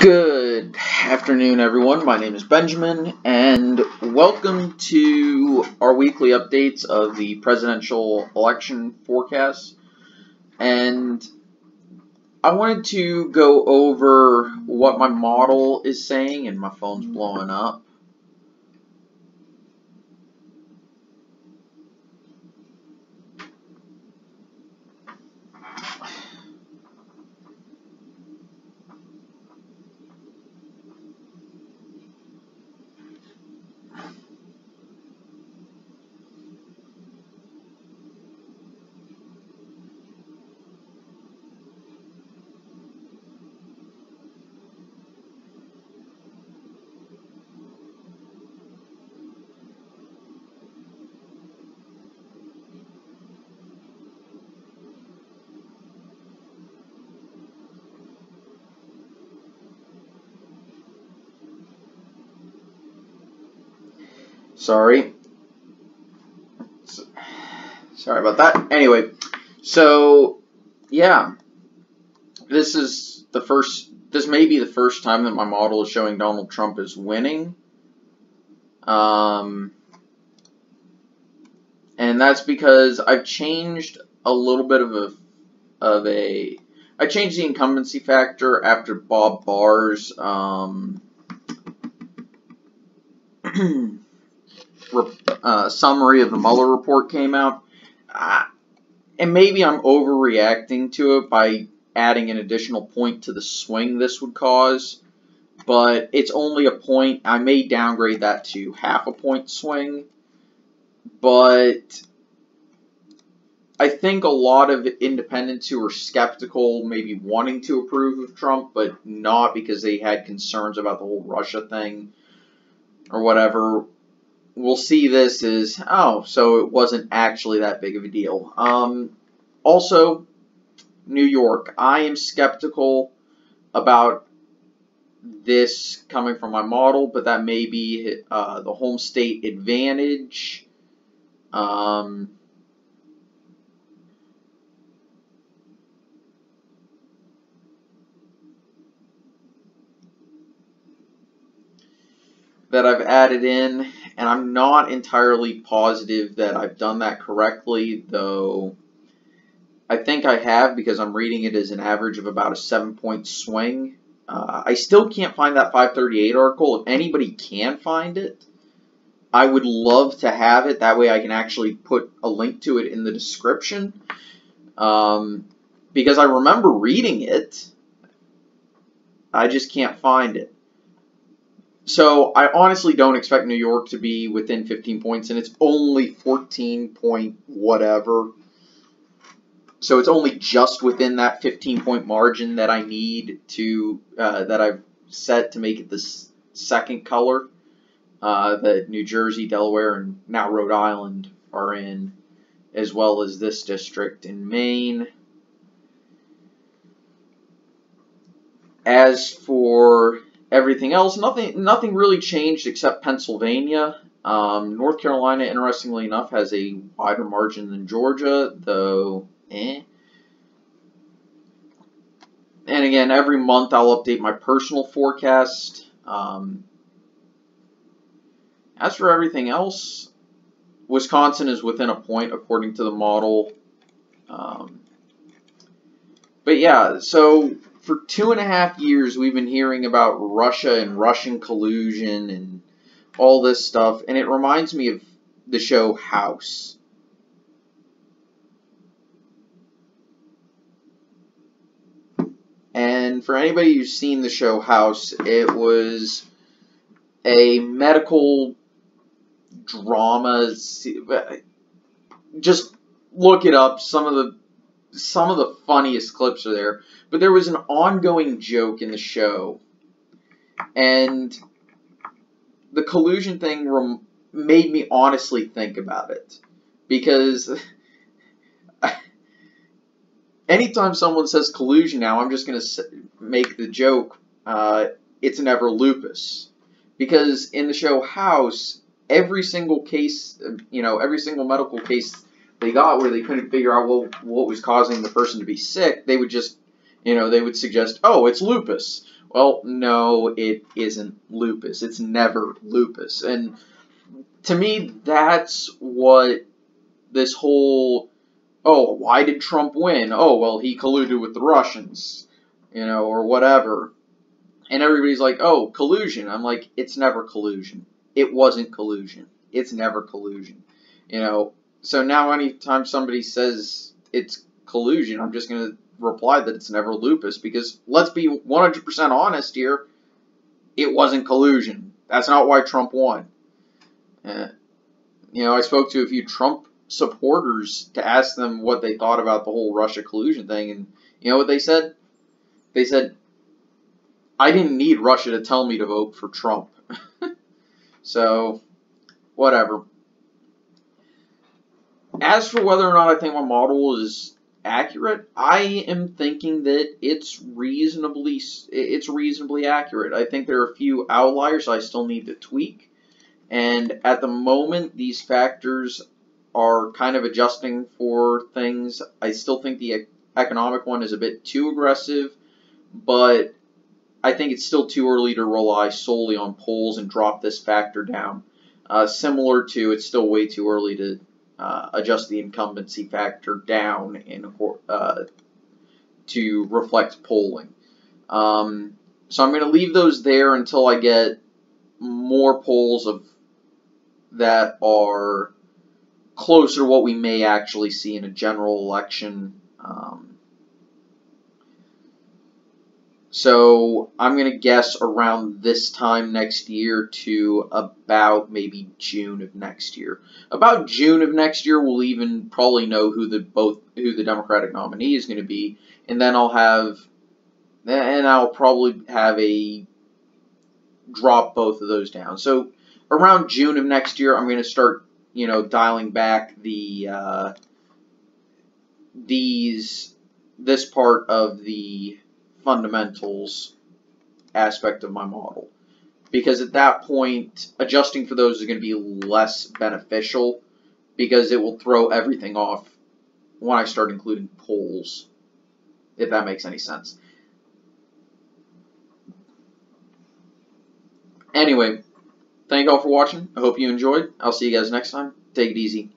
Good afternoon, everyone. My name is Benjamin, and welcome to our weekly updates of the presidential election forecast. And I wanted to go over what my model is saying, and my phone's blowing up. Sorry about that. Anyway, so yeah, this may be the first time that my model is showing Donald Trump as winning. And that's because I've changed a little bit I changed the incumbency factor after Bob Barr's summary of the Mueller report came out. And maybe I'm overreacting to it by adding an additional point to the swing this would cause. But it's only a point. I may downgrade that to half a point swing. But I think a lot of independents who are skeptical, maybe wanting to approve of Trump, but not because they had concerns about the whole Russia thing or whatever, will see this as, oh, so it wasn't actually that big of a deal. Also, New York. I am skeptical about this coming from my model, but that may be the home state advantage. That I've added in, and I'm not entirely positive that I've done that correctly, though I think I have because I'm reading it as an average of about a 7-point swing. I still can't find that 538 article. If anybody can find it, I would love to have it. That way I can actually put a link to it in the description. Because I remember reading it. I just can't find it. So I honestly don't expect New York to be within 15 points, and it's only 14 point whatever. So it's only just within that 15-point margin that I need to, that I've set to make it the second color that New Jersey, Delaware, and now Rhode Island are in, as well as this district in Maine. As for everything else, nothing really changed except Pennsylvania. North Carolina, interestingly enough, has a wider margin than Georgia, though. And again, every month I'll update my personal forecast. As for everything else, Wisconsin is within a point according to the model. But yeah, so for 2.5 years we've been hearing about Russia and Russian collusion and all this stuff, and it reminds me of the show House. And for anybody who's seen the show House, it was a medical drama. Just look it up. Some of the funniest clips are there. But there was an ongoing joke in the show, and the collusion thing made me honestly think about it, because anytime someone says collusion now, I'm just going to make the joke, it's never lupus. Because in the show House, every single case, every single medical case they got where they couldn't figure out what was causing the person to be sick, they would just, they would suggest, oh, it's lupus. Well, no, it isn't lupus. It's never lupus. And to me, that's what this whole, oh, why did Trump win? Oh, well, he colluded with the Russians, or whatever. And everybody's like, oh, collusion. I'm like, it's never collusion. It wasn't collusion. It's never collusion. So now anytime somebody says it's collusion, I'm just going to reply that it's never lupus, because let's be 100% honest here, it wasn't collusion. That's not why Trump won. I spoke to a few Trump supporters to ask them what they thought about the whole Russia collusion thing, and you know what they said? They said, I didn't need Russia to tell me to vote for Trump. So, whatever. As for whether or not I think my model is accurate, I am thinking that it's reasonably accurate. I think there are a few outliers I still need to tweak, and at the moment these factors are kind of adjusting for things. I still think the economic one is a bit too aggressive, but I think it's still too early to rely solely on polls and drop this factor down. Similar to, it's still way too early to adjust the incumbency factor down to reflect polling. So I'm going to leave those there until I get more polls that are closer to what we may actually see in a general election. So I'm going to guess around this time next year to about maybe June of next year. About June of next year, we'll even probably know who the Democratic nominee is going to be, and then I'll probably have a drop both of those down. So around June of next year, I'm going to start, dialing back this part of the fundamentals aspect of my model, because at that point adjusting for those is going to be less beneficial, because it will throw everything off when I start including polls, if that makes any sense. Anyway, thank you all for watching. I hope you enjoyed. I'll see you guys next time. Take it easy.